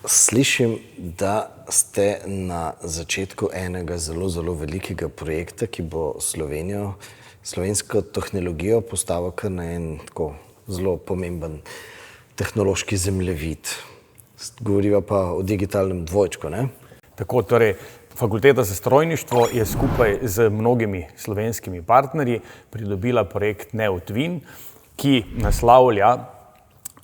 Slišim, da ste na začetku enega zelo, zelo velikega projekta, ki bo slovensko tehnologijo postavil kar na en tako zelo pomemben tehnološki zemljevid. Govoriva pa o digitalnem dvojčku, ne? Tako, torej, Fakulteta za strojništvo je skupaj z mnogimi slovenskimi partnerji pridobila projekt NeoTwin, ki naslavlja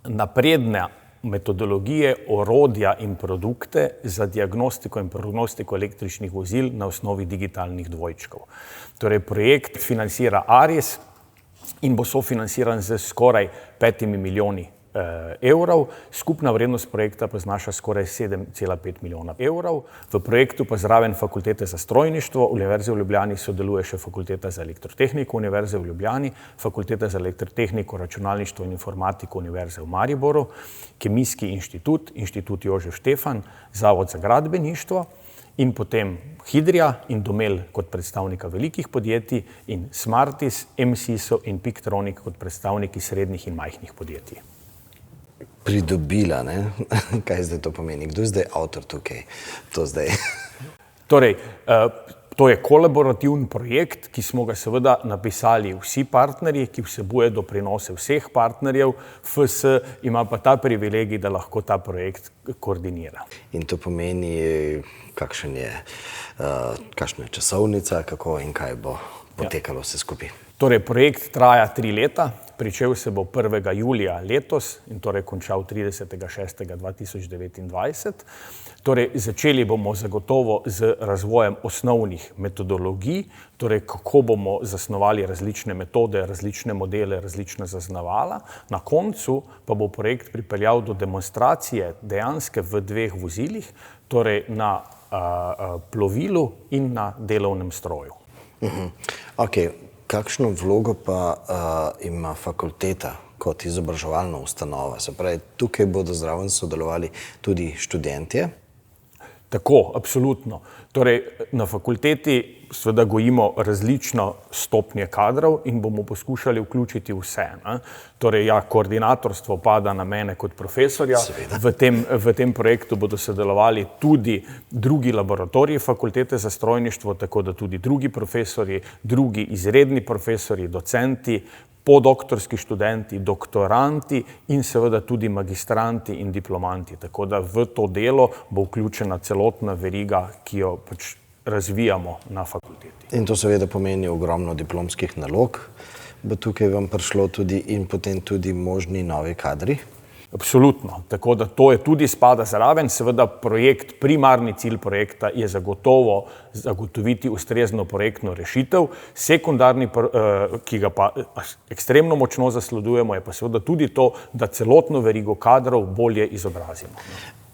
napredne metodologije, orodja in produkte za diagnostiko in prognostiko električnih vozil na osnovi digitalnih dvojčkov. Torej, projekt financira ARIS in bo sofinanciran z skoraj 5 milijoni evrov. Skupna vrednost projekta pa znaša skoraj 7,5 milijona evrov. V projektu pa zraven Fakultete za strojništvo Univerze v Ljubljani sodeluje še Fakulteta za elektrotehniko Univerze v Ljubljani, Fakulteta za elektrotehniko, računalništvo in informatiko Univerze v Mariboru, Kemijski inštitut, Inštitut Jožef Štefan, Zavod za gradbeništvo in potem Hidria in Domel kot predstavnika velikih podjetij in Smartis, MSISO in Piktronik kot predstavniki srednjih in majhnih podjetij. Pridobila, ne? Kaj zdaj to pomeni? Kdo je zdaj avtor tukaj? To zdaj. Torej, to je kolaborativen projekt, ki smo ga seveda napisali vsi partnerji, ki vsebuje doprinose vseh partnerjev. FS ima pa ta privilegij, da lahko ta projekt koordinira. In to pomeni, kakšna je časovnica, kako in kaj bo potekalo vse skupaj? Torej, projekt traja 3 leta. Pričel se bo 1. julija letos in torej končal 30. 6. 2029. Torej, začeli bomo zagotovo z razvojem osnovnih metodologij, torej kako bomo zasnovali različne metode, različne modele, različna zaznavala. Na koncu pa bo projekt pripeljal do demonstracije dejanske v 2 vozilih, torej na plovilu in na delovnem stroju. Ok. Kakšno vlogo pa ima fakulteta kot izobraževalna ustanova? Se pravi, tukaj bodo zraven sodelovali tudi študentje? Tako, absolutno. Torej, na fakulteti seveda gojimo različno stopnje kadrov in bomo poskušali vključiti vse. Torej, koordinatorstvo pada na mene kot profesorja. V tem projektu bodo sodelovali tudi drugi laboratoriji Fakultete za strojništvo, tako da tudi drugi profesorji, drugi izredni profesorji, docenti, podoktorski študenti, doktoranti in seveda tudi magistranti in diplomanti. Tako da v to delo bo vključena celotna veriga, ki jo pač razvijamo na fakulteti. In to seveda pomeni ogromno diplomskih nalog. Bo tukaj vam prišlo tudi in potem tudi možni novi kadri? Absolutno. Tako da to je tudi spada zraven. Seveda primarni cilj projekta je zagotoviti ustrezno projektno rešitev. Sekundarni, ki ga pa ekstremno močno zasledujemo, je pa seveda tudi to, da celotno verigo kadrov bolje izobrazimo.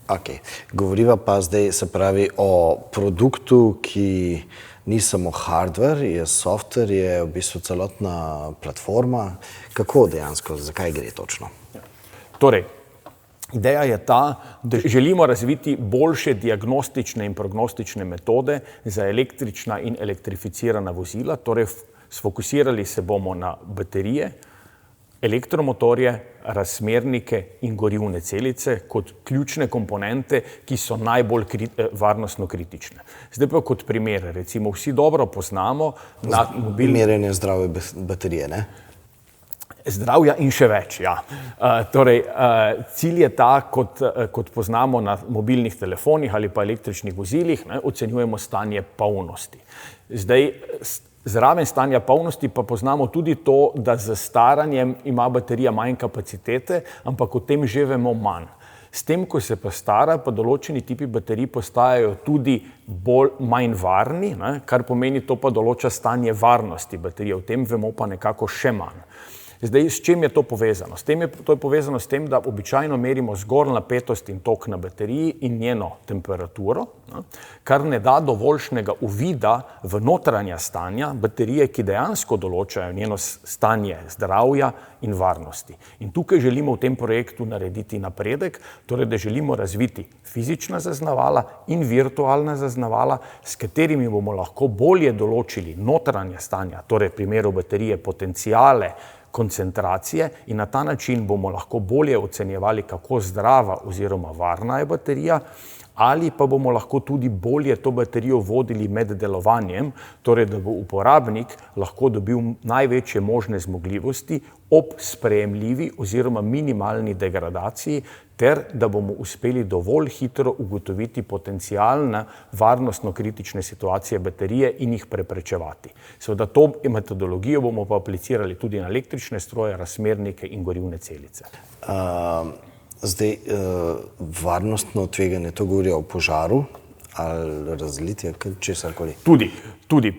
Ok. Govoriva pa zdaj, se pravi, o produktu, ki ni samo hardware, je software, je v bistvu celotna platforma. Kako dejansko, zakaj gre točno? Torej, ideja je ta, da želimo razviti boljše diagnostične in prognostične metode za električna in elektrificirana vozila. Torej, sfokusirali se bomo na baterije, elektromotorje, razmernike in gorivne celice kot ključne komponente, ki so najbolj varnostno kritične. Zdaj pa kot primer, recimo vsi dobro poznamo na merjenje zdrave baterije, ne? Zdravja in še več, ja. Torej, cilj je ta, kot poznamo na mobilnih telefonih ali pa električnih vozilih, ocenjujemo stanje polnosti. Zdaj, zraven stanja polnosti pa poznamo tudi to, da z staranjem ima baterija manj kapacitete, ampak o tem že vemo manj. S tem, ko se pa stara, pa določeni tipi baterij postajajo tudi manj varni, kar pomeni, to pa določa stanje varnosti baterije. O tem vemo pa nekako še manj. Zdaj, s čim je to povezano? To je povezano s tem, da običajno merimo zgornjo napetost in tok na bateriji in njeno temperaturo, kar ne da dovoljšnega uvida v notranja stanja baterije, ki dejansko določajo njeno stanje zdravja in varnosti. In tukaj želimo v tem projektu narediti napredek, torej da želimo razviti fizična zaznavala in virtualna zaznavala, s katerimi bomo lahko bolje določili notranja stanja, torej v primeru baterije potenciale, koncentracije in na ta način bomo lahko bolje ocenjevali, kako zdrava oziroma varna je baterija, ali pa bomo lahko tudi bolje to baterijo vodili med delovanjem, torej da bo uporabnik lahko dobil največje možne zmogljivosti ob sprejemljivi oziroma minimalni degradaciji, ter da bomo uspeli dovolj hitro ugotoviti potencialne varnostno kritične situacije baterije in jih preprečevati. Seveda to metodologijo bomo pa aplicirali tudi na električne stroje, razmernike in gorivne celice. Zdaj, varnostno tveganje, to govori o požaru ali razlitje, česarkoli? Tudi.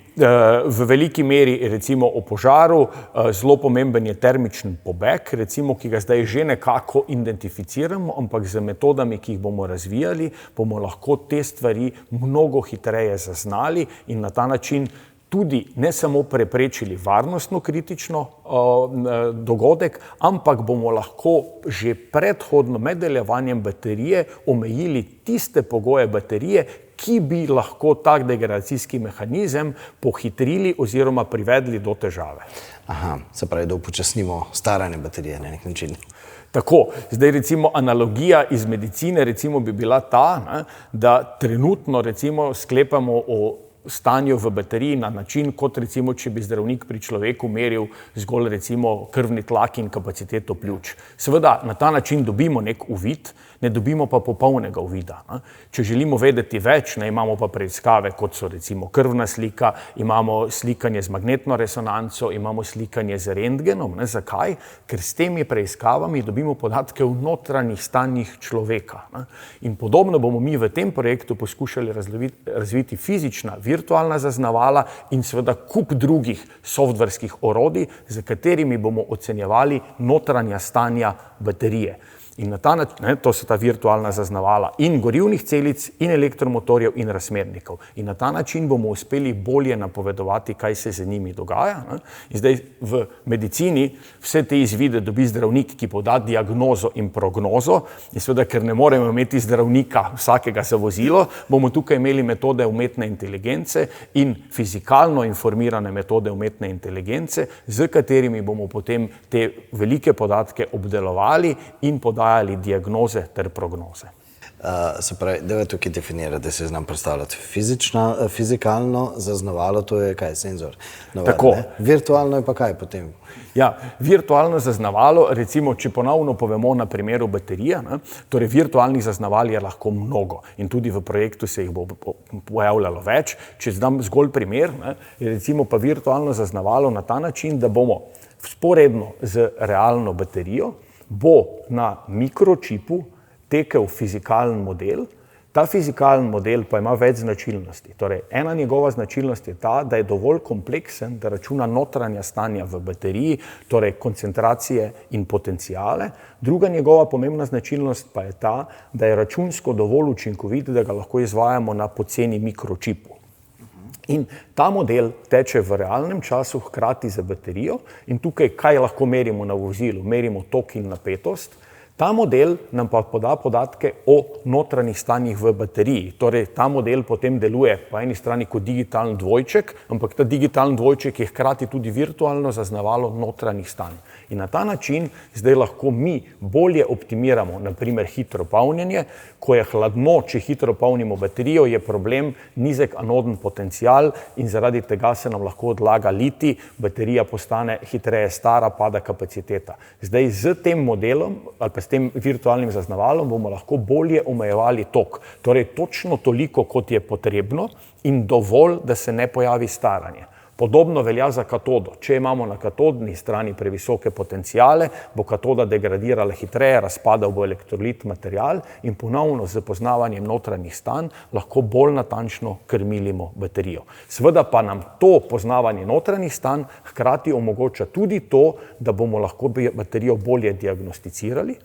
V veliki meri recimo o požaru, zelo pomemben je termičen pobeg, recimo, ki ga zdaj že nekako identificiramo, ampak z metodami, ki jih bomo razvijali, bomo lahko te stvari mnogo hitreje zaznali in na ta način tudi ne samo preprečili varnostno kritično dogodek, ampak bomo lahko že predhodno med delovanjem baterije omejili tiste pogoje baterije, ki bi lahko tak degradacijski mehanizem pohitrili oziroma privedli do težave. Aha, se pravi, da upočasnimo staranje baterije na nek način. Tako, zdaj recimo analogija iz medicine recimo bi bila ta, da trenutno recimo sklepamo o stanju v bateriji na način, kot recimo, če bi zdravnik pri človeku meril zgolj recimo krvni tlak in kapaciteto pljuč. Seveda na ta način dobimo nek uvid, ne dobimo pa popolnega uvida. Če želimo vedeti več, imamo pa preiskave, kot so recimo krvna slika, imamo slikanje z magnetno resonanco, imamo slikanje z rentgenom. Zakaj? Ker s temi preiskavami dobimo podatke o notranjih stanjih človeka. In podobno bomo mi v tem projektu poskušali razviti fizična, virtualna zaznavala in seveda kup drugih softverskih orodij, za katerimi bomo ocenjevali notranja stanja baterije. In na ta način, to so ta virtualna zaznavala in gorivnih celic, in elektromotorjev, in razmernikov. In na ta način bomo uspeli bolje napovedovati, kaj se z njimi dogaja. In zdaj v medicini vse te izvide dobi zdravnik, ki poda diagnozo in prognozo. In seveda, ker ne moremo imeti zdravnika vsakega za vozilo, bomo tukaj imeli metode umetne inteligence in fizikalno informirane metode umetne inteligence, z katerimi bomo potem te velike podatke obdelovali in podajali diagnoze ter prognoze. Se pravi, da je tukaj definirati, da se znam predstavljati fizikalno zaznavalo, to je kaj, senzor? Tako. Virtualno je pa kaj potem? Ja, virtualno zaznavalo, recimo, če ponovno povemo na primeru baterije, torej virtualnih zaznaval je lahko mnogo in tudi v projektu se jih bo pojavljalo več. Če dam zgolj primer, je recimo pa virtualno zaznavalo na ta način, da bomo vzporedno z realno baterijo bo na mikročipu tekel fizikalen model. Ta fizikalen model pa ima več značilnosti. Torej, ena njegova značilnost je ta, da je dovolj kompleksen, da računa notranja stanja v bateriji, torej koncentracije in potencijale. Druga njegova pomembna značilnost pa je ta, da je računsko dovolj učinkovit, da ga lahko izvajamo na poceni mikročipu. In ta model teče v realnem času hkrati z baterijo in tukaj kaj lahko merimo na vozilu? Merimo tok in napetost. Ta model nam pa poda podatke o notranjih stanjih v bateriji. Torej, ta model potem deluje po eni strani kot digitalen dvojček, ampak ta digitalen dvojček je hkrati tudi virtualno zaznavalo notranjih stanj. In na ta način zdaj lahko mi bolje optimiramo, na primer, hitro polnjenje. Ko je hladno, če hitro polnimo baterijo, je problem nizek anoden potencial in zaradi tega se nam lahko odlaga litij, baterija postane hitreje stara, pada kapaciteta. Zdaj z tem modelom ali pa s tem virtualnim zaznavalom bomo lahko bolje omejevali tok. Torej točno toliko, kot je potrebno in dovolj, da se ne pojavi staranje. Podobno velja za katodo. Če imamo na katodni strani previsoke potencijale, bo katoda degradirala hitreje, razpadal bo elektrolit material in ponovno z poznavanjem notranjih stanj lahko bolj natančno krmilimo baterijo. Seveda pa nam to poznavanje notranjih stanj hkrati omogoča tudi to, da bomo lahko baterijo bolje diagnosticirali.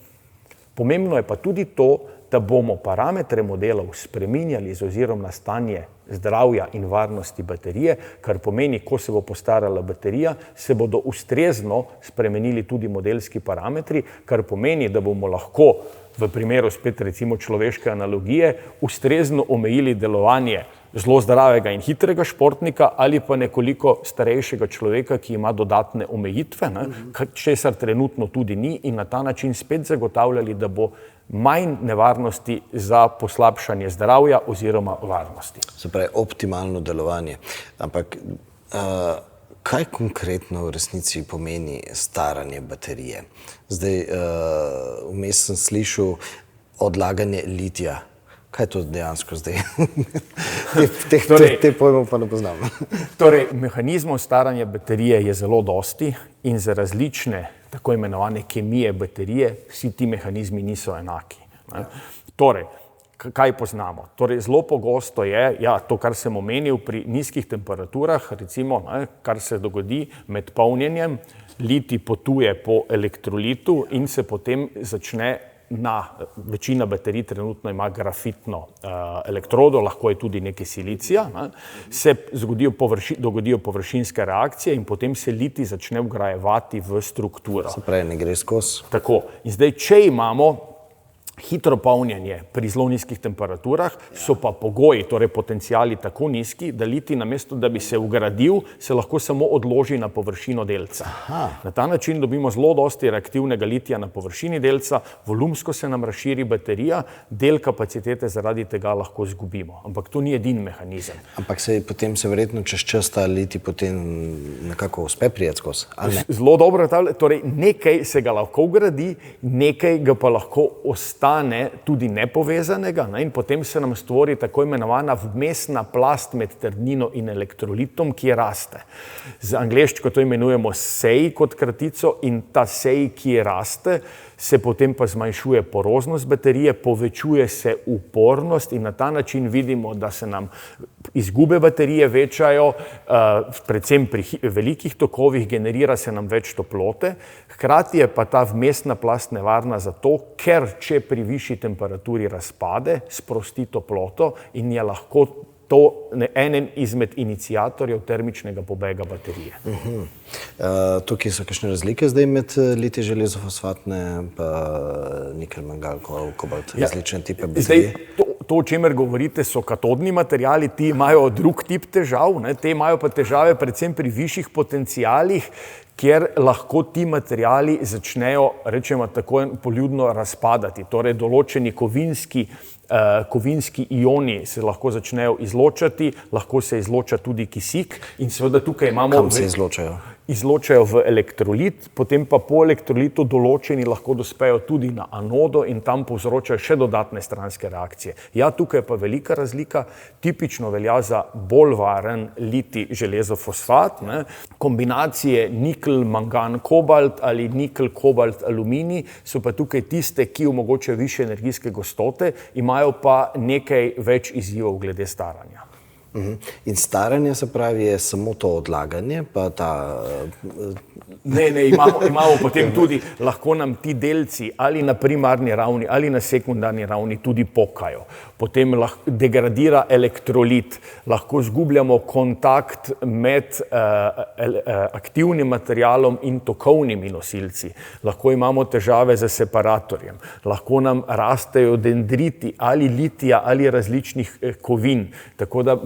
Pomembno je pa tudi to, da bomo parametre modelov spreminjali z ozirom na stanje zdravja in varnosti baterije, kar pomeni, ko se bo postarala baterija, se bodo ustrezno spremenili tudi modelski parametri, kar pomeni, da bomo lahko v primeru spet recimo človeške analogije ustrezno omejili delovanje zelo zdravega in hitrega športnika ali pa nekoliko starejšega človeka, ki ima dodatne omejitve, česar trenutno tudi ni, in na ta način spet zagotavljali, da bo manj nevarnosti za poslabšanje zdravja oziroma varnosti. Se pravi, optimalno delovanje. Ampak kaj konkretno v resnici pomeni staranje baterije? Zdaj, vmes sem slišal odlaganje litija. Kaj je to dejansko zdaj? Te pojmov pa ne poznam. Torej, mehanizmov staranja baterije je zelo dosti in za različne tako imenovane kemije baterije vsi ti mehanizmi niso enaki. Torej, kaj poznamo? Torej, zelo pogosto je, to, kar sem omenil, pri nizkih temperaturah, recimo, kar se dogodi med polnjenjem, litij potuje po elektrolitu in se potem začne večina baterij trenutno ima grafitno elektrodo, lahko je tudi nekaj silicija, se dogodijo površinske reakcije in potem se litij začne vgrajevati v strukturo. Se pravi, ne gre skozi. Tako. In zdaj, če imamo hitro polnjenje pri zelo nizkih temperaturah, so pa pogoji, torej potenciali tako nizki, da litij namesto, da bi se vgradil, se lahko samo odloži na površino delca. Na ta način dobimo zelo dosti reaktivnega litija na površini delca, volumsko se nam razširi baterija, del kapacitete zaradi tega lahko izgubimo. Ampak to ni edini mehanizem. Ampak potem se verjetno čez čas ta litij potem nekako uspe prijeti skozi, ali ne? Zelo dobro, torej nekaj se ga lahko vgradi, nekaj ga pa lahko ostane tudi nepovezanega, in potem se nam stvori tako imenovana vmesna plast med trdnino in elektrolitom, ki raste. Z angleščino to imenujemo SEI kot kratico, in ta SEI, ki raste, se potem pa zmanjšuje poroznost baterije, povečuje se upornost in na ta način vidimo, da se nam izgube baterije večajo, predvsem pri velikih tokovih generira se nam več toplote, hkrati je pa ta vmesna plast nevarna zato, ker če pri višji temperaturi razpade, sprosti toploto in je lahko to enen izmed iniciatorjev termičnega pobega baterije. Tukaj so kakšne razlike zdaj med litij železofosfatne pa nikel, mangal, kobalt, različne tipe baterije? To, o čemer govorite, so katodni materiali, ti imajo drug tip težav, te imajo pa težave predvsem pri višjih potencialih, kjer lahko ti materiali začnejo, rečemo tako poljudno, razpadati. Torej, določeni kovinski ioni se lahko začnejo izločati, lahko se izloča tudi kisik in seveda tukaj imamo... Kam se izločajo? Izločajo v elektrolit, potem pa po elektrolitu določeni lahko dospejo tudi na anodo in tam povzročajo še dodatne stranske reakcije. Tukaj je pa velika razlika, tipično velja za bolj varen litij železofosfat, kombinacije nikel, mangan, kobalt ali nikel, kobalt, aluminij so pa tukaj tiste, ki omogočajo višje energijske gostote, imajo pa nekaj več izzivov glede staranja. In staranje, se pravi, je samo to odlaganje, pa ta... Ne, imamo potem tudi, lahko nam ti delci ali na primarni ravni ali na sekundarni ravni tudi pokajo. Potem degradira elektrolit, lahko izgubljamo kontakt med aktivnim materialom in tokovnimi nosilci, lahko imamo težave z separatorjem, lahko nam rastejo dendriti ali litija ali različnih kovin, tako da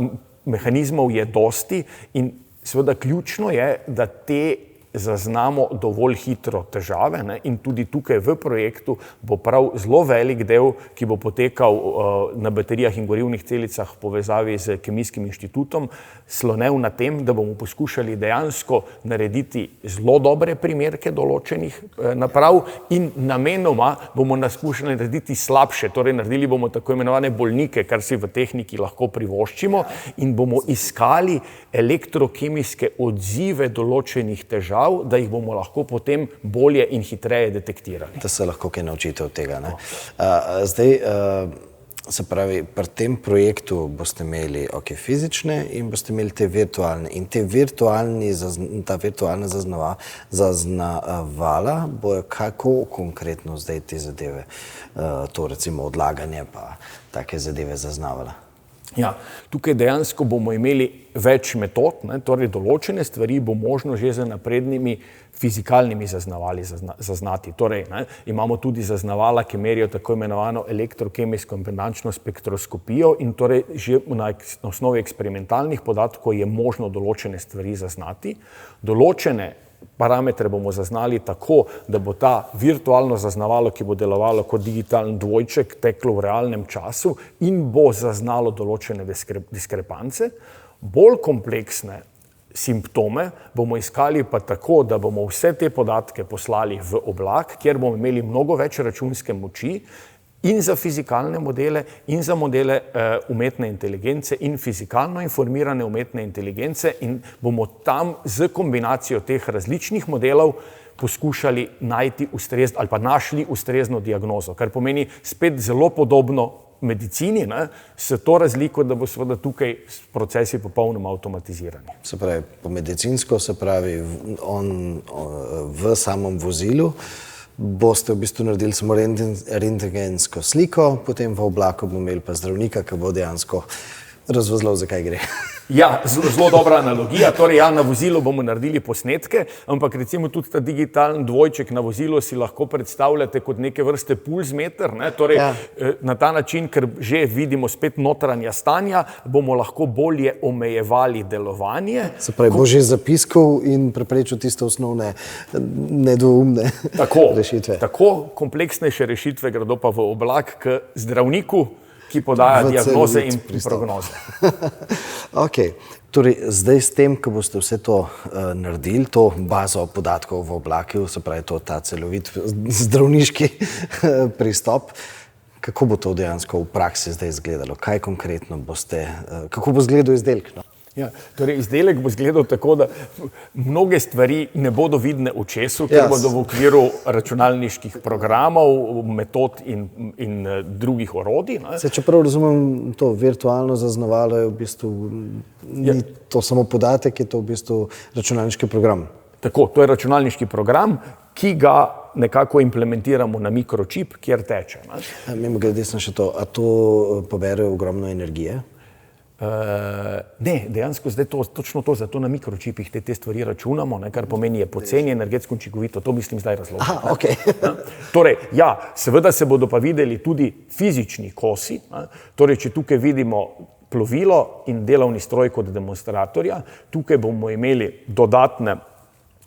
mehanizmov je dosti in seveda ključno je, da te zaznamo dovolj hitro težave, in tudi tukaj v projektu bo prav zelo velik del, ki bo potekal na baterijah in gorivnih celicah v povezavi z Kemijskim inštitutom, slonel na tem, da bomo poskušali dejansko narediti zelo dobre primerke določenih naprav in namenoma bomo skušali narediti slabše, torej naredili bomo tako imenovane bolnike, kar si v tehniki lahko privoščimo in bomo iskali elektrokemijske odzive določenih težav, da jih bomo lahko potem bolje in hitreje detektirali. Da se lahko kaj naučite od tega, ne? Zdaj, se pravi, pri tem projektu boste imeli fizične in boste imeli te virtualne. In ta virtualna zaznavala bojo kako konkretno zdaj te zadeve, to recimo odlaganje pa take zadeve zaznavala? Ja, tukaj dejansko bomo imeli več metod, torej določene stvari bo možno že z naprednimi fizikalnimi zaznavali zaznati. Torej, imamo tudi zaznavala, ki merijo tako imenovano elektrokemijsko impedančno spektroskopijo in torej že na osnovi eksperimentalnih podatkov je možno določene stvari zaznati. Določene parametre bomo zaznali tako, da bo ta virtualno zaznavalo, ki bo delovalo kot digitalen dvojček, teklo v realnem času in bo zaznalo določene diskrepance. Bolj kompleksne simptome bomo iskali pa tako, da bomo vse te podatke poslali v oblak, kjer bomo imeli mnogo več računske moči in za fizikalne modele, in za modele umetne inteligence in fizikalno informirane umetne inteligence in bomo tam z kombinacijo teh različnih modelov poskušali najti ali pa našli ustrezno diagnozo, kar pomeni spet zelo podobno medicini, s to razliko, da bo seveda tukaj procesi popolnoma avtomatizirani. Se pravi, po medicinsko, se pravi v samem vozilu, boste v bistvu naredili samo rentgensko sliko, potem v oblaku bomo imeli pa zdravnika, ki bo dejansko razvozlal, zakaj gre. Ja, zelo dobra analogija. Torej, ja, na vozilu bomo naredili posnetke, ampak recimo tudi ta digitalen dvojček na vozilu si lahko predstavljate kot neke vrste pulzmeter, torej na ta način, ker že vidimo spet notranja stanja, bomo lahko bolje omejevali delovanje. Se pravi, bo že zapiskal in preprečil tiste osnovne nedoumne rešitve. Tako kompleksnejše rešitve gredo pa v oblak k zdravniku, ki podaja diagnoze in prognoze. Ok, torej zdaj s tem, ko boste vse to naredili, to bazo podatkov v oblaku, se pravi ta celovit zdravniški pristop, kako bo to dejansko v praksi zdaj izgledalo? Kaj konkretno kako bo izgledal izdelek? Ja, torej izdelek bo izgledal tako, da mnoge stvari ne bodo vidne očesu, ker bodo v okviru računalniških programov, metod in drugih orodij. Čeprav razumem, to virtualno zaznavalo je v bistvu, ni to samo podatek, je to v bistvu računalniški program. Tako, to je računalniški program, ki ga nekako implementiramo na mikročip, kjer teče. Mimogrede sem še to, a to pobere ogromno energije? Ne, dejansko zdaj točno to, zato na mikročipih te stvari računamo, kar pomeni je poceni, energetsko učinkovito, to mislim zdaj razložiti. Okay. Torej, ja, seveda se bodo pa videli tudi fizični kosi, torej, če tukaj vidimo plovilo in delovni stroj kot demonstratorja, tukaj bomo imeli dodatne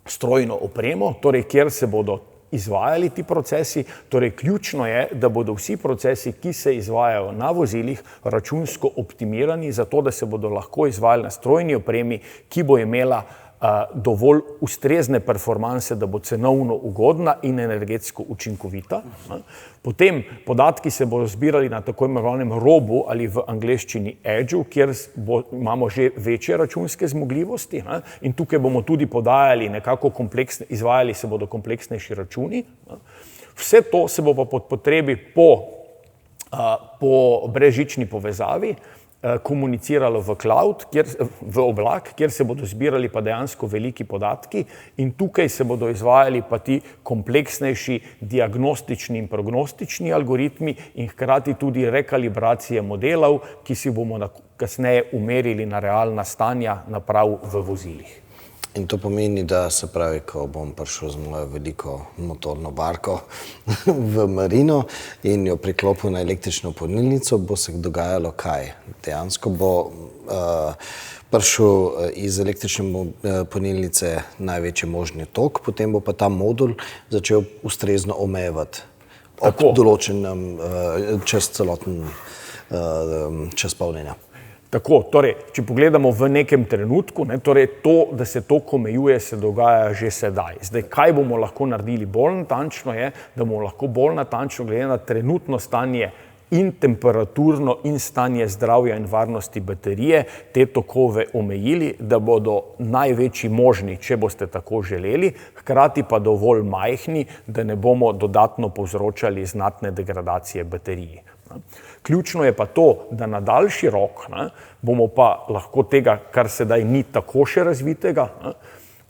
strojno opremo, torej, kjer se bodo izvajali ti procesi, torej ključno je, da bodo vsi procesi, ki se izvajajo na vozilih, računsko optimirani, zato da se bodo lahko izvajali na strojni opremi, ki bo imela dovolj ustrezne performanse, da bo cenovno ugodna in energetsko učinkovita. Potem podatki se bodo zbirali na tako imenovanem robu ali v angleščini edgeu, kjer imamo že večje računske zmogljivosti in tukaj bomo tudi podajali nekako izvajali se bodo kompleksnejši računi. Vse to se bo pa po potrebi po brezžični povezavi komuniciralo v cloud, v oblak, kjer se bodo zbirali pa dejansko veliki podatki in tukaj se bodo izvajali pa ti kompleksnejši diagnostični in prognostični algoritmi in hkrati tudi rekalibracije modelov, ki si bomo kasneje umerili na realna stanja naprav v vozilih. In to pomeni, da se pravi, ko bom prišel z mojo veliko motorno barko v marino in jo priklopil na električno polnilnico, bo se dogajalo kaj? Dejansko bo prišel iz električne polnilnice največji možni tok, potem bo pa ta modul začel ustrezno omejevati ob določenem čez celoten čas polnjenja. Tako, torej, če pogledamo v nekem trenutku, torej to, da se tok omejuje, se dogaja že sedaj. Zdaj, kaj bomo lahko naredili bolj natančno je, da bomo lahko bolj natančno glede na trenutno stanje in temperaturno in stanje zdravja in varnosti baterije te tokove omejili, da bodo največji možni, če boste tako želeli, hkrati pa dovolj majhni, da ne bomo dodatno povzročali znatne degradacije baterije. Ključno je pa to, da na daljši rok bomo pa lahko tega, kar sedaj ni tako še razvitega,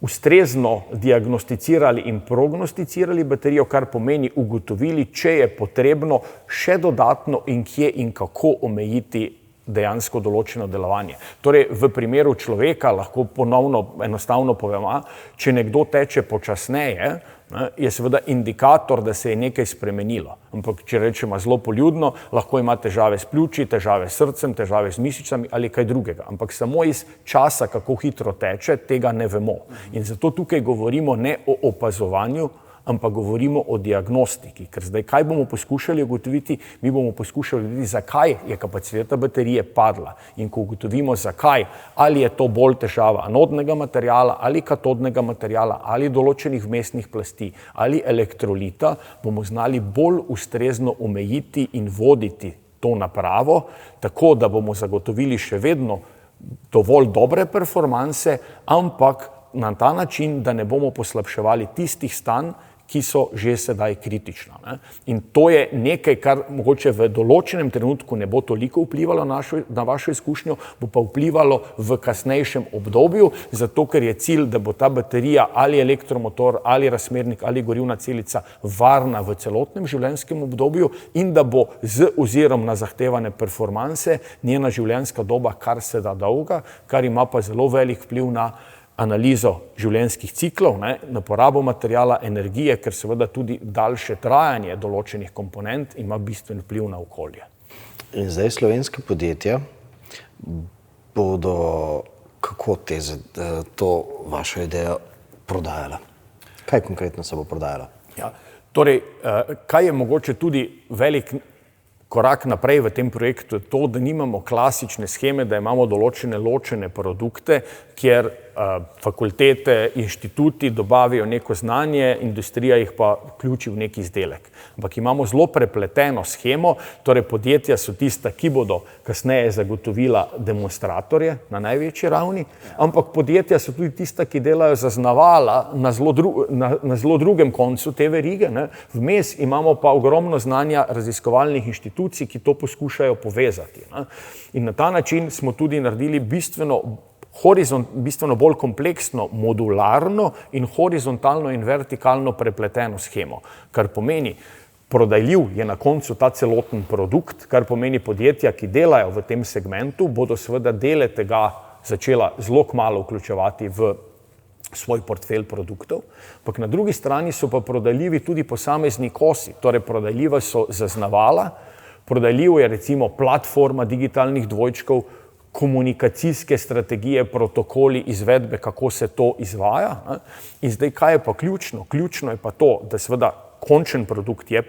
ustrezno diagnosticirali in prognosticirali baterijo, kar pomeni ugotovili, če je potrebno še dodatno in kje in kako omejiti dejansko določeno delovanje. Torej, v primeru človeka lahko ponovno enostavno povemo, če nekdo teče počasneje, je seveda indikator, da se je nekaj spremenilo. Ampak, če rečemo zelo poljudno, lahko ima težave s pljuči, težave s srcem, težave s mišicami ali kaj drugega. Ampak samo iz časa, kako hitro teče, tega ne vemo. In zato tukaj govorimo ne o opazovanju, ampak govorimo o diagnostiki. Ker zdaj, kaj bomo poskušali ugotoviti? Mi bomo poskušali ugotoviti, zakaj je kapaciteta baterije padla. In ko ugotovimo, zakaj, ali je to bolj težava anodnega materiala, ali katodnega materiala, ali določenih vmesnih plasti, ali elektrolita, bomo znali bolj ustrezno omejiti in voditi to napravo, tako da bomo zagotovili še vedno dovolj dobre performanse, ampak na ta način, da ne bomo poslabševali tistih stanj, ki so že sedaj kritična. In to je nekaj, kar mogoče v določenem trenutku ne bo toliko vplivalo na vašo izkušnjo, bo pa vplivalo v kasnejšem obdobju, zato ker je cilj, da bo ta baterija ali elektromotor, ali razmernik, ali gorivna celica varna v celotnem življenjskem obdobju in da bo z ozirom na zahtevane performanse njena življenjska doba kar se da dolga, kar ima pa zelo velik vpliv na analizo življenjskih ciklov, na porabo materiala, energije, ker seveda tudi daljše trajanje določenih komponent ima bistven vpliv na okolje. In zdaj slovenska podjetja bodo kako to vašo idejo prodajala? Kaj konkretno se bo prodajala? Ja, torej, kaj je mogoče tudi velik korak naprej v tem projektu, je to, da nimamo klasične sheme, da imamo določene ločene produkte, kjer fakultete, inštituti dobavijo neko znanje, industrija jih pa vključi v neki izdelek. Ampak imamo zelo prepleteno shemo, torej podjetja so tista, ki bodo kasneje zagotovila demonstratorje na največji ravni, ampak podjetja so tudi tista, ki delajo zaznavala na zelo drugem koncu te verige. Vmes imamo pa ogromno znanja raziskovalnih inštitucij, ki to poskušajo povezati. In na ta način smo tudi naredili bistveno bolj kompleksno, modularno in horizontalno in vertikalno prepleteno shemo, kar pomeni, prodajljiv je na koncu ta celoten produkt, kar pomeni podjetja, ki delajo v tem segmentu, bodo seveda dele tega začela zelo kmalu vključevati v svoj portfelj produktov, ampak na drugi strani so pa prodajljivi tudi posamezni kosi, torej prodajljiva so zaznavala, prodajljiv je recimo platforma digitalnih dvojčkov, komunikacijske strategije, protokoli, izvedbe, kako se to izvaja. In zdaj, kaj je pa ključno? Ključno je pa to, da seveda končen produkt je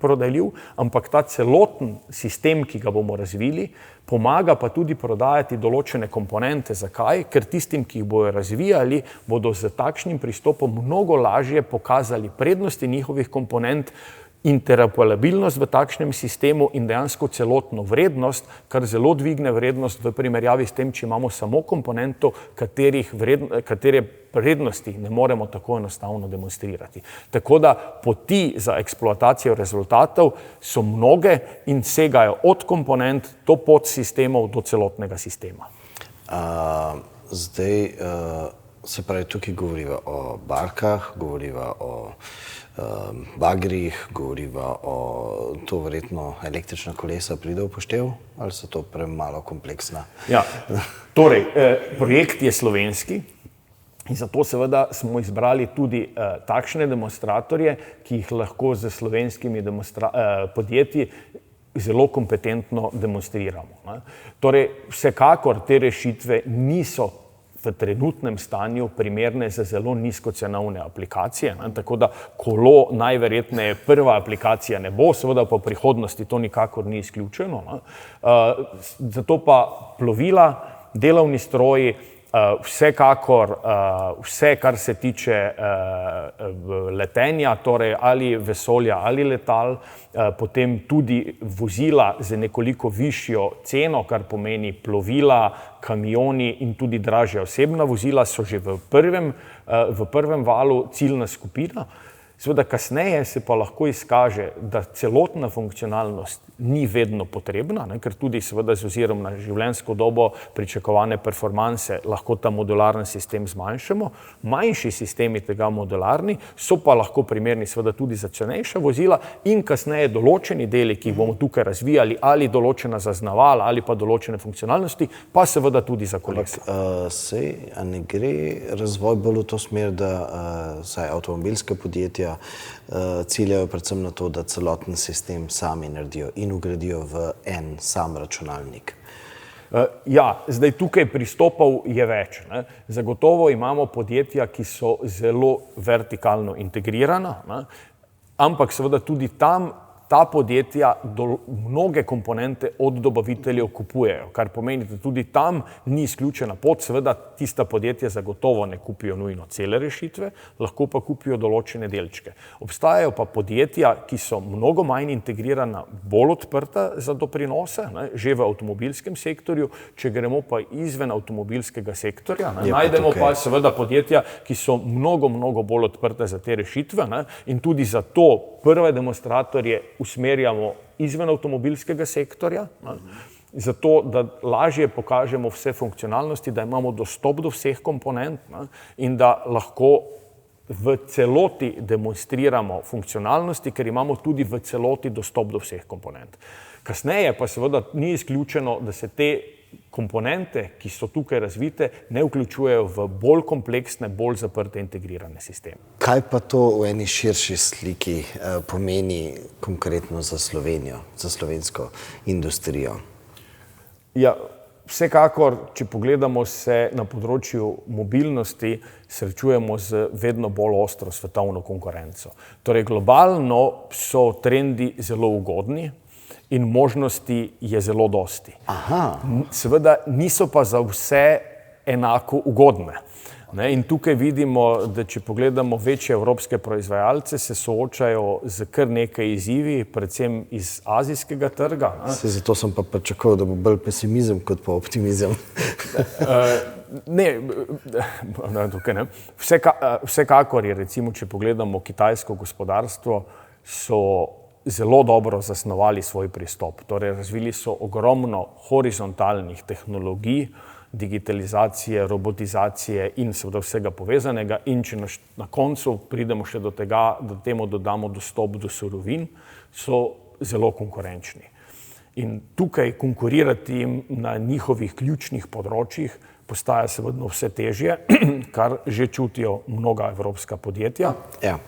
prodajljiv, ampak ta celoten sistem, ki ga bomo razvili, pomaga pa tudi prodajati določene komponente. Zakaj? Ker tistim, ki jih bojo razvijali, bodo z takšnim pristopom mnogo lažje pokazali prednosti njihovih komponent, interoperabilnost v takšnem sistemu in dejansko celotno vrednost, kar zelo dvigne vrednost v primerjavi s tem, če imamo samo komponento, katere prednosti ne moremo tako enostavno demonstrirati. Tako da poti za eksploatacijo rezultatov so mnoge in segajo od komponent do podsistemov do celotnega sistema. Zdaj, se pravi, tukaj govoriva o barkah, govoriva o bagrih, govoriva o to verjetno električna kolesa pride v upoštev, ali so to premalo kompleksna? Ja, torej, projekt je slovenski in zato seveda smo izbrali tudi takšne demonstratorje, ki jih lahko z slovenskimi podjetji zelo kompetentno demonstriramo. Torej, vsekakor te rešitve niso v trenutnem stanju primerne za zelo nizkocenovne aplikacije, tako da kolo najverjetneje prva aplikacija ne bo, seveda pa v prihodnosti to nikakor ni izključeno. Zato pa plovila, delovni stroji, vsekakor vse, kar se tiče letenja, torej ali vesolja ali letal, potem tudi vozila z nekoliko višjo ceno, kar pomeni plovila, kamioni in tudi dražja osebna vozila so že v prvem valu ciljna skupina. Seveda kasneje se pa lahko izkaže, da celotna funkcionalnost ni vedno potrebna, ker tudi seveda z ozirom na življenjsko dobo pričakovane performanse lahko ta modularni sistem zmanjšamo. Manjši sistemi tega modularni so pa lahko primerni seveda tudi za cenejša vozila in kasneje določeni deli, ki jih bomo tukaj razvijali, ali določena zaznavala ali pa določene funkcionalnosti, pa seveda tudi za kolesa. A ne gre razvoj bolj v to smer, da saj avtomobilska podjetja ciljajo predvsem na to, da celoten sistem sami naredijo in vgradijo v en sam računalnik? Ja, zdaj tukaj pristopov je več. Zagotovo imamo podjetja, ki so zelo vertikalno integrirana, ampak seveda tudi tam ta podjetja mnoge komponente od dobaviteljev kupujejo, kar pomeni, da tudi tam ni izključena pot. Seveda tista podjetja zagotovo ne kupijo nujno cele rešitve, lahko pa kupijo določene delčke. Obstajajo pa podjetja, ki so mnogo manj integrirana, bolj odprta za doprinose, že v avtomobilskem sektorju. Če gremo pa izven avtomobilskega sektorja, najdemo pa seveda podjetja, ki so mnogo bolj odprte za te rešitve, in tudi zato prve demonstratorje usmerjamo izven avtomobilskega sektorja, zato da lažje pokažemo vse funkcionalnosti, da imamo dostop do vseh komponent in da lahko v celoti demonstriramo funkcionalnosti, ker imamo tudi v celoti dostop do vseh komponent. Kasneje pa seveda ni izključeno, da se te komponente, ki so tukaj razvite, ne vključujejo v bolj kompleksne, bolj zaprte integrirane sisteme. Kaj pa to v eni širši sliki pomeni konkretno za Slovenijo, za slovensko industrijo? Ja, vsekakor, če pogledamo se na področju mobilnosti, srečujemo z vedno bolj ostro svetovno konkurenco. Torej, globalno so trendi zelo ugodni in možnosti je zelo dosti. Seveda niso pa za vse enako ugodne. In tukaj vidimo, da če pogledamo večje evropske proizvajalce, se soočajo z kar nekaj izzivi, predvsem iz azijskega trga. Zato sem pa pričakoval, da bo bolj pesimizem kot pa optimizem. Tukaj ne. Vsekakor je, recimo, če pogledamo kitajsko gospodarstvo, so zelo dobro zasnovali svoj pristop. Torej, razvili so ogromno horizontalnih tehnologij, digitalizacije, robotizacije in seveda vsega povezanega. In če na koncu pridemo še do tega, da temu dodamo dostop do surovin, so zelo konkurenčni. In tukaj konkurirati jim na njihovih ključnih področjih postaja seveda vse težje, kar že čutijo mnoga evropska podjetja. Ja.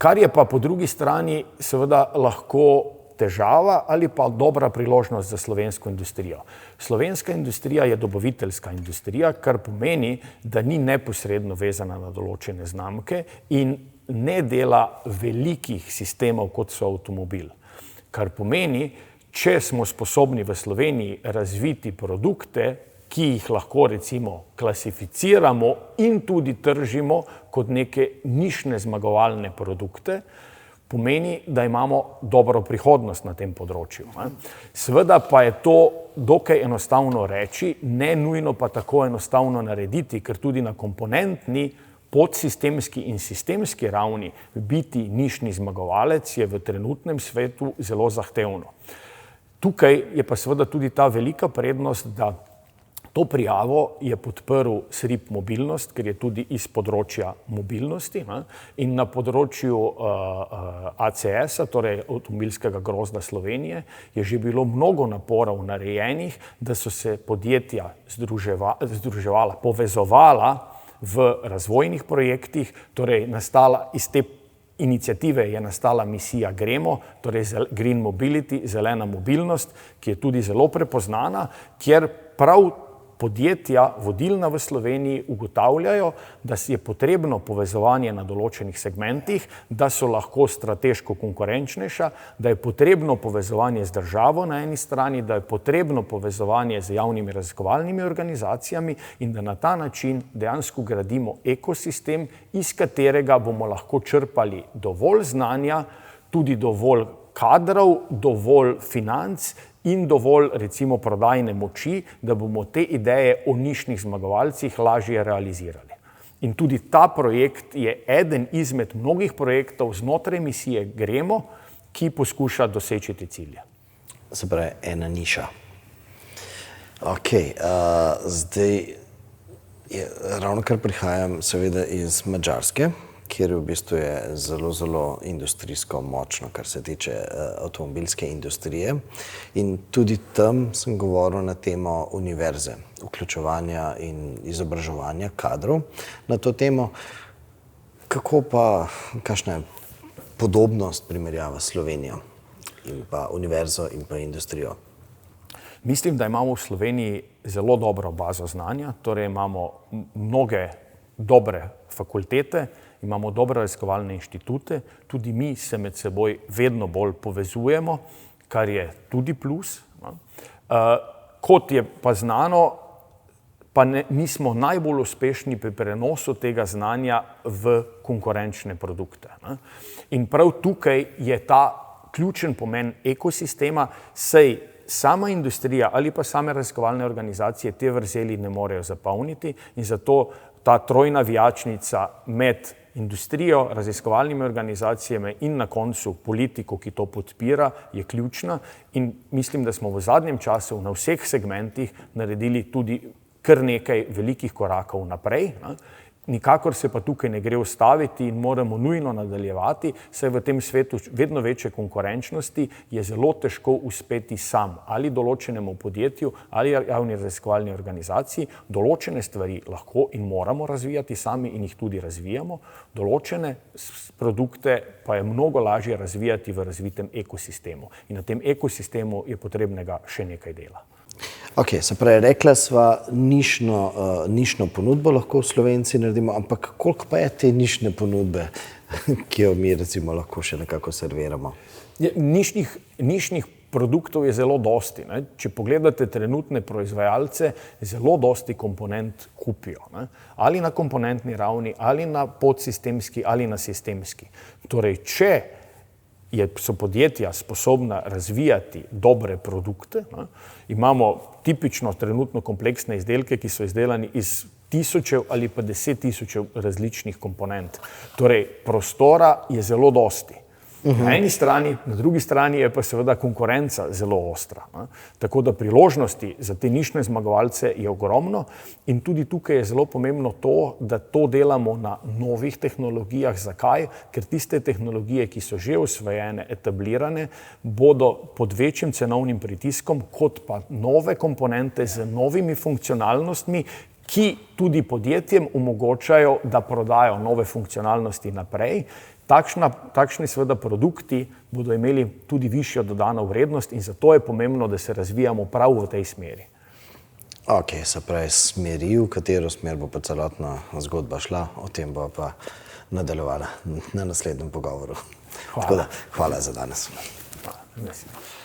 Kar je pa po drugi strani seveda lahko težava ali pa dobra priložnost za slovensko industrijo. Slovenska industrija je dobaviteljska industrija, kar pomeni, da ni neposredno vezana na določene znamke in ne dela velikih sistemov, kot so avtomobil. Kar pomeni, če smo sposobni v Sloveniji razviti produkte, ki jih lahko recimo klasificiramo in tudi tržimo kot neke nišne zmagovalne produkte, pomeni, da imamo dobro prihodnost na tem področju. Seveda pa je to dokaj enostavno reči, ne nujno pa tako enostavno narediti, ker tudi na komponentni, podsistemski in sistemski ravni biti nišni zmagovalec je v trenutnem svetu zelo zahtevno. Tukaj je pa seveda tudi ta velika prednost, da to prijavo je podprl SRIP Mobilnost, ker je tudi iz področja mobilnosti, in na področju ACS-a, torej Avtomobilskega grozda Slovenije, je že bilo mnogo naporov narejenih, da so se podjetja združevala, povezovala v razvojnih projektih, torej iz te iniciative je nastala misija GREMO, torej Green Mobility, zelena mobilnost, ki je tudi zelo prepoznana, kjer prav podjetja, vodilna v Sloveniji, ugotavljajo, da je potrebno povezovanje na določenih segmentih, da so lahko strateško konkurenčnejša, da je potrebno povezovanje z državo na eni strani, da je potrebno povezovanje z javnimi raziskovalnimi organizacijami in da na ta način dejansko gradimo ekosistem, iz katerega bomo lahko črpali dovolj znanja, tudi dovolj kadrov, dovolj financ in dovolj, recimo, prodajne moči, da bomo te ideje o nišnih zmagovalcih lažje realizirali. In tudi ta projekt je eden izmed mnogih projektov znotraj misije Gremo, ki poskuša doseči te cilje. Se pravi, ena niša. Ok, zdaj ravno kar prihajam seveda iz Madžarske, kjer v bistvu je zelo industrijsko močno, kar se tiče avtomobilske industrije. In tudi tam sem govoril na temo univerze, vključevanja in izobraževanja kadrov na to temo. Kako pa, kakšna je podobnost primerjava s Slovenijo in pa univerzo in pa industrijo? Mislim, da imamo v Sloveniji zelo dobro bazo znanja, torej imamo mnoge dobre fakultete, imamo dobre raziskovalne inštitute, tudi mi se med seboj vedno bolj povezujemo, kar je tudi plus. Kot je pa znano, pa nismo najbolj uspešni pri prenosu tega znanja v konkurenčne produkte. In prav tukaj je ta ključen pomen ekosistema, saj sama industrija ali pa same raziskovalne organizacije te vrzeli ne morejo zapolniti in zato ta trojna vijačnica med industrijo, raziskovalnimi organizacijami in na koncu politiko, ki to podpira, je ključna in mislim, da smo v zadnjem času na vseh segmentih naredili tudi kar nekaj velikih korakov naprej. Nikakor se pa tukaj ne gre ustaviti in moramo nujno nadaljevati, saj v tem svetu vedno večje konkurenčnosti je zelo težko uspeti sam ali določenemu podjetju ali javni raziskovalni organizaciji. Določene stvari lahko in moramo razvijati sami in jih tudi razvijamo, določene produkte pa je mnogo lažje razvijati v razvitem ekosistemu. In na tem ekosistemu je potrebnega še nekaj dela. Ok, se pravi, rekla sva nišno ponudbo lahko v Slovenci naredimo, ampak koliko pa je te nišne ponudbe, ki jo mi recimo lahko še nekako serviramo? Nišnih produktov je zelo dosti. Če pogledate trenutne proizvajalce, zelo dosti komponent kupijo. Ali na komponentni ravni, ali na podsistemski, ali na sistemski. Torej, če so podjetja sposobna razvijati dobre produkte. Imamo tipično trenutno kompleksne izdelke, ki so izdelani iz tisočev ali pa 10.000 različnih komponent. Torej, prostora je zelo dosti. Na eni strani, na drugi strani je pa seveda konkurenca zelo ostra. Tako da priložnosti za te nišne zmagovalce je ogromno in tudi tukaj je zelo pomembno to, da to delamo na novih tehnologijah. Zakaj? Ker tiste tehnologije, ki so že osvojene, etablirane, bodo pod večjim cenovnim pritiskom, kot pa nove komponente z novimi funkcionalnostmi, ki tudi podjetjem omogočajo, da prodajo nove funkcionalnosti naprej. Takšni seveda produkti bodo imeli tudi višjo dodano vrednost in zato je pomembno, da se razvijamo prav v tej smeri. Ok, se pravi smeri, v katero smer bo pa celotna zgodba šla, o tem bo pa nadaljevala na naslednjem pogovoru. Hvala. Tako da, hvala za danes. Hvala.